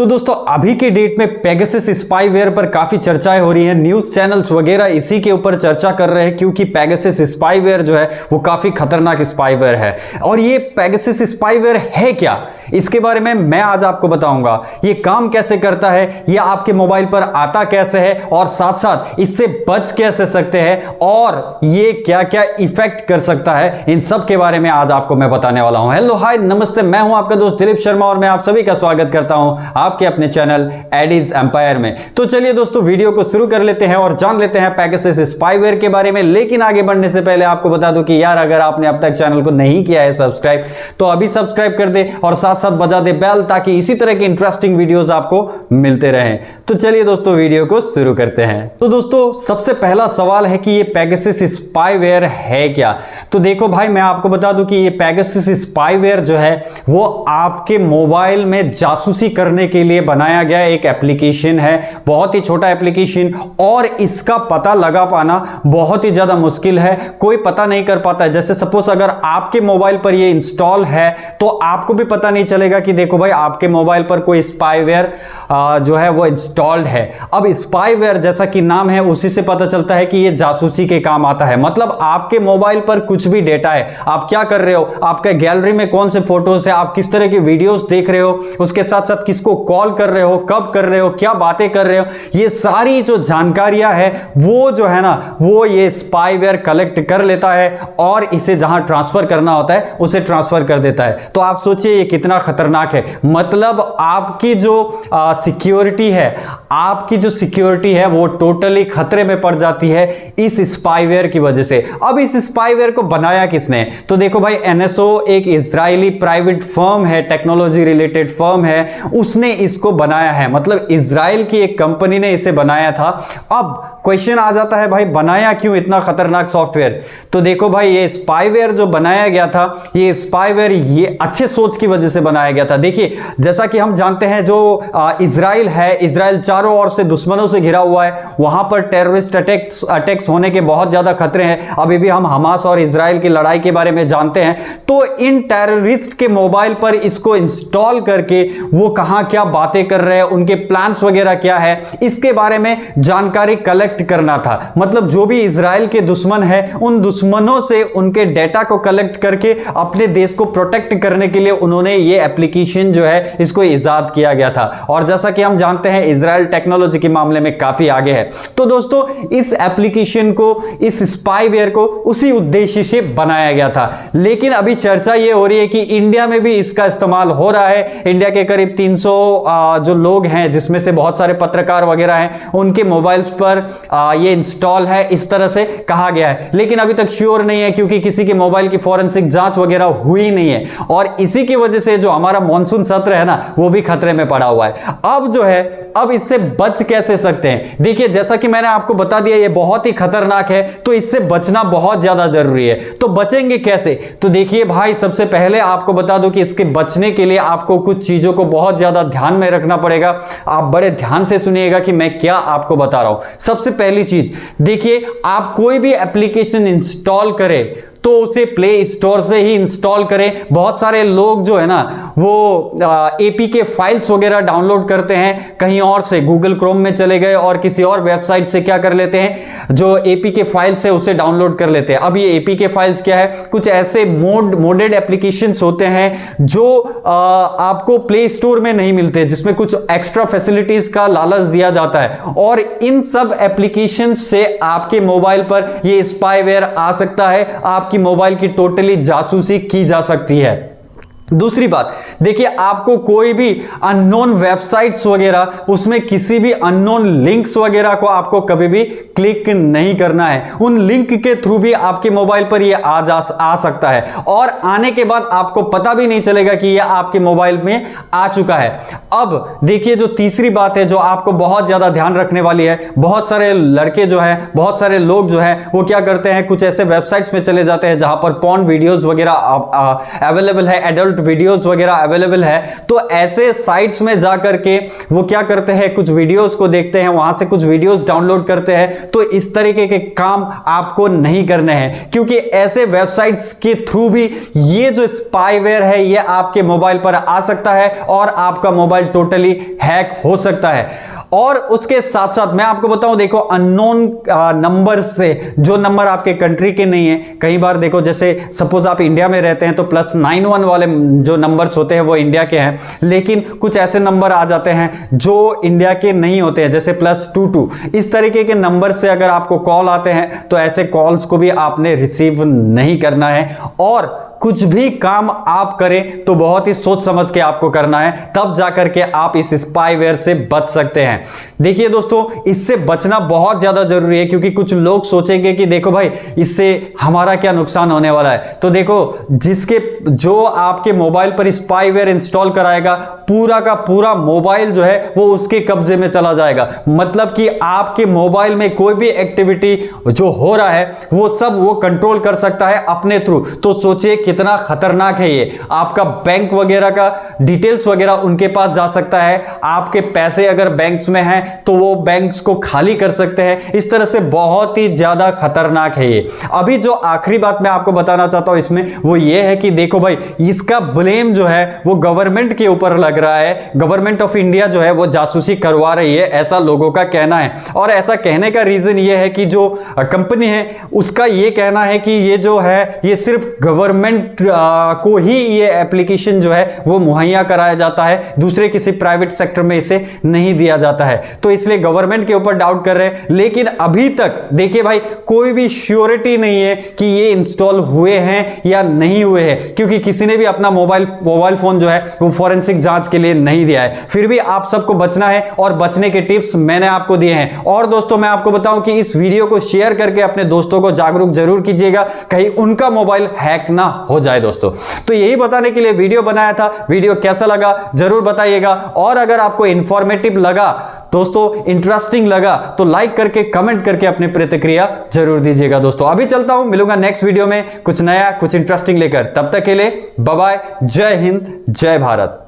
तो दोस्तों अभी के डेट में पेगासस स्पाईवेयर पर काफी चर्चाएं हो रही हैं, न्यूज चैनल्स वगैरह इसी के ऊपर चर्चा कर रहे हैं क्योंकि पेगासस स्पाईवेयर जो है वो काफी खतरनाक स्पाईवेयर है। और ये पेगासस स्पाईवेयर है क्या, इसके बारे में मैं आज आपको बताऊंगा। ये काम कैसे करता है, ये आपके मोबाइल पर आता कैसे है और साथ साथ इससे बच कैसे सकते हैं और ये क्या क्या इफेक्ट कर सकता है, इन सब के बारे में आज आपको मैं बताने वाला हूं। हेलो हाय नमस्ते, मैं हूं आपका दोस्त दिलीप शर्मा और मैं आप सभी का स्वागत करता हूं आपके अपने चैनल एडीज एम्पायर में। तो चलिए दोस्तों वीडियो को शुरू कर लेते हैं और जान लेते हैं पेगासस स्पाईवेयर के बारे में। लेकिन आगे बढ़ने से पहले आपको बता दूं कि यार अगर आपने अब तक चैनल को नहीं किया है सब्सक्राइब तो अभी सब्सक्राइब कर दे और साथ साथ बजा दे बेल ताकि इसी तरह के इंटरेस्टिंग वीडियोस आपको मिलते रहें। तो चलिए दोस्तों वीडियो को शुरू करते हैं। तो दोस्तों सबसे पहला सवाल है कि ये पेगासस स्पाईवेयर है क्या। तो देखो भाई मैं आपको बता दूं कि ये पेगासस स्पाईवेयर जो है वो आपके मोबाइल में जासूसी करने के लिए बनाया गया एक एप्लीकेशन है, बहुत ही छोटा एप्लीकेशन और इसका पता लगा पाना बहुत ही ज्यादा मुश्किल है, कोई पता नहीं कर पाता है। जैसे सपोज अगर आपके मोबाइल पर ये इंस्टॉल है तो आपको भी पता नहीं चलेगा कि देखो भाई आपके मोबाइल पर कोई स्पाईवेयर जो है वो इंस्टॉल्ड है। अब स्पाईवेयर जैसा कि नाम है उसी से पता चलता है कि ये जासूसी के काम आता है। मतलब आपके मोबाइल पर कुछ भी डेटा है, आप क्या कर रहे हो, आपके गैलरी में कौन से फोटोज है, आप किस तरह की वीडियोस देख रहे हो, उसके साथ साथ किसको कॉल कर रहे हो, कब कर रहे हो, क्या बातें कर रहे हो, ये सारी जो जानकारियां है वो जो है ना वो ये स्पाईवेयर कलेक्ट कर लेता है और इसे जहां ट्रांसफर करना होता है उसे ट्रांसफर कर देता है। तो आप सोचिए ये कितना खतरनाक है। मतलब आपकी जो सिक्योरिटी है, आपकी जो सिक्योरिटी है वो टोटली खतरे में पड़ जाती है इस स्पाईवेयर की वजह से। अब इस स्पाईवेयर को बनाया किसने, तो देखो भाई एनएसओ एक इजरायली प्राइवेट फर्म है, टेक्नोलॉजी रिलेटेड फर्म है, उसने इसको बनाया है। मतलब इजराइल की एक कंपनी ने इसे बनाया था। अब क्वेश्चन आ जाता है भाई बनाया क्यों इतना खतरनाक सॉफ्टवेयर। तो देखो भाई ये स्पाईवेयर जो बनाया गया था, ये स्पाईवेयर ये अच्छे सोच की वजह से बनाया गया था। देखिए जैसा कि हम जानते हैं जो इजराइल है, इजराइल चारों ओर से दुश्मनों से घिरा हुआ है, वहां पर टेररिस्ट अटैक्स होने के बहुत ज्यादा खतरे हैं। अभी भी हम हमास और इजराइल की लड़ाई के बारे में जानते हैं। तो इन टेररिस्ट के मोबाइल पर इसको इंस्टॉल करके वो कहां क्या बातें कर रहे हैं, उनके प्लान्स वगैरह क्या है, इसके बारे में जानकारी कलेक्ट करना था। मतलब जो भी इजराइल के दुश्मन है उन दुश्मनों से उनके डेटा को कलेक्ट करके अपने देश को प्रोटेक्ट करने के लिए उन्होंने ये एप्लीकेशन जो है इसको इजाद किया गया था। और जैसा कि हम जानते हैं इजराइल टेक्नोलॉजी के मामले में काफी आगे है। तो दोस्तों इस एप्लीकेशन को, इस स्पाईवेयर को उसी उद्देश्य से बनाया गया था। लेकिन अभी चर्चा ये हो रही है कि इंडिया में भी इसका इस्तेमाल हो रहा है। इंडिया के करीब 300 जो लोग हैं जिसमें से बहुत सारे पत्रकार वगैरह हैं, उनके मोबाइल्स पर ये इंस्टॉल है, इस तरह से कहा गया है। लेकिन अभी तक श्योर नहीं है क्योंकि किसी के मोबाइल की फॉरेंसिक जांच वगैरह हुई नहीं है और इसी की वजह से जो हमारा मॉनसून सत्र है ना वो भी खतरे में पड़ा हुआ है। अब जो है अब इससे बच कैसे सकते हैं। देखिए जैसा कि मैंने आपको बता दिया ये बहुत ही खतरनाक है, तो इससे बचना बहुत ज्यादा जरूरी है। तो बचेंगे कैसे, तो देखिए भाई सबसे पहले आपको बता दूं कि इसके बचने के लिए आपको कुछ चीजों को बहुत ज्यादा ध्यान में रखना पड़ेगा। आप बड़े ध्यान से सुनिएगा कि मैं क्या आपको बता रहा हूं। सबसे पहली चीज देखिए, आप कोई भी एप्लीकेशन इंस्टॉल करें तो उसे प्ले स्टोर से ही इंस्टॉल करें। बहुत सारे लोग जो है ना वो एपीके फाइल्स वगैरह डाउनलोड करते हैं कहीं और से, गूगल क्रोम में चले गए और किसी और वेबसाइट से क्या कर लेते हैं, जो एपीके फाइल्स है उसे डाउनलोड कर लेते हैं। अब ये एपीके फाइल्स क्या है, कुछ ऐसे मोडेड एप्लीकेशंस होते हैं जो आपको प्ले स्टोर में नहीं मिलते, जिसमें कुछ एक्स्ट्रा फैसिलिटीज का लालच दिया जाता है और इन सब एप्लीकेशन से आपके मोबाइल पर ये स्पाईवेयर आ सकता है, आपकी मोबाइल की टोटली जासूसी की जा सकती है। दूसरी बात देखिए, आपको कोई भी अननोन वेबसाइट्स वगैरह, उसमें किसी भी अननोन लिंक्स वगैरह को आपको कभी भी क्लिक नहीं करना है। उन लिंक के थ्रू भी आपके मोबाइल पर ये आ सकता है और आने के बाद आपको पता भी नहीं चलेगा कि ये आपके मोबाइल में आ चुका है। अब देखिए जो तीसरी बात है जो आपको बहुत ज्यादा ध्यान रखने वाली है, बहुत सारे लड़के जो है, बहुत सारे लोग जो है वो क्या करते हैं, कुछ ऐसे वेबसाइट्स में चले जाते हैं जहां पर पॉर्न वीडियोस वगैरह अवेलेबल है, एडल्ट एडल्ट वीडियोस वगैरह अवेलेबल है। तो ऐसे साइट्स में जा करके वो क्या करते हैं, कुछ वीडियोस को देखते हैं, वहां से कुछ वीडियोस डाउनलोड करते हैं। तो इस तरीके के काम आपको नहीं करने हैं, क्योंकि ऐसे वेबसाइट्स के थ्रू भी ये जो स्पाईवेयर है ये आपके मोबाइल पर आ सकता है और आपका मोबाइल टोटली हैक हो सकता है। और उसके साथ साथ मैं आपको बताऊं, देखो अननोन नंबर से, जो नंबर आपके कंट्री के नहीं है, कई बार देखो जैसे सपोज आप इंडिया में रहते हैं तो +91 वाले जो नंबर्स होते हैं वो इंडिया के हैं, लेकिन कुछ ऐसे नंबर आ जाते हैं जो इंडिया के नहीं होते हैं, जैसे +22। इस तरीके के नंबर से अगर आपको कॉल आते हैं तो ऐसे कॉल्स को भी आपने रिसीव नहीं करना है। और कुछ भी काम आप करें तो बहुत ही सोच समझ के आपको करना है, तब जाकर के आप इस स्पाईवेयर से बच सकते हैं। देखिए दोस्तों, इससे बचना बहुत ज्यादा जरूरी है, क्योंकि कुछ लोग सोचेंगे कि देखो भाई इससे हमारा क्या नुकसान होने वाला है। तो देखो, जो आपके मोबाइल पर स्पाईवेयर इंस्टॉल कराएगा, पूरा का पूरा मोबाइल जो है वो उसके कब्जे में चला जाएगा। मतलब कि आपके मोबाइल में कोई भी एक्टिविटी जो हो रहा है वो सब वो कंट्रोल कर सकता है अपने थ्रू। तो सोचिए कितना खतरनाक है ये। आपका बैंक वगैरह का डिटेल्स वगैरह उनके पास जा सकता है, आपके पैसे अगर बैंक्स में हैं तो वो बैंक्स को खाली कर सकते हैं। इस तरह से बहुत ही ज्यादा खतरनाक है ये। अभी जो आखिरी बात मैं आपको बताना चाहता हूं इसमें वो ये है कि देखो भाई, इसका ब्लेम जो है वो गवर्नमेंट के ऊपर लग रहा है। गवर्नमेंट ऑफ इंडिया जो है वो जासूसी करवा रही है, ऐसा लोगों का कहना है। और ऐसा कहने का रीजन ये है कि जो कंपनी है उसका ये कहना है कि ये जो है ये सिर्फ गवर्नमेंट को ही ये एप्लीकेशन जो है वो मुहैया कराया जाता है, दूसरे किसी प्राइवेट सेक्टर में इसे नहीं दिया जाता है। तो इसलिए गवर्नमेंट के ऊपर डाउट कर रहे हैं। लेकिन अभी तक देखिए भाई, कोई भी श्योरिटी नहीं है कि ये इंस्टॉल हुए हैं या नहीं हुए हैं, क्योंकि किसी ने भी अपना मोबाइल फोन जो है वो फॉरेंसिक जांच के लिए नहीं दिया है। फिर भी आप सबको बचना है और बचने के टिप्स मैंने आपको दिए हैं। और दोस्तों, मैं आपको बताऊं कि इस वीडियो को शेयर करके अपने दोस्तों को जागरूक जरूर कीजिएगा, कहीं उनका मोबाइल हैक ना हो जाए दोस्तों। तो यही बताने के लिए वीडियो बनाया था। वीडियो कैसा लगा जरूर बताइएगा, और अगर आपको इंफॉर्मेटिव लगा दोस्तों, इंटरेस्टिंग लगा, तो लाइक करके कमेंट करके अपनी प्रतिक्रिया जरूर दीजिएगा दोस्तों। अभी चलता हूं, मिलूंगा नेक्स्ट वीडियो में कुछ नया कुछ इंटरेस्टिंग लेकर। तब तक के लिए बाय बाय, जय हिंद, जय भारत।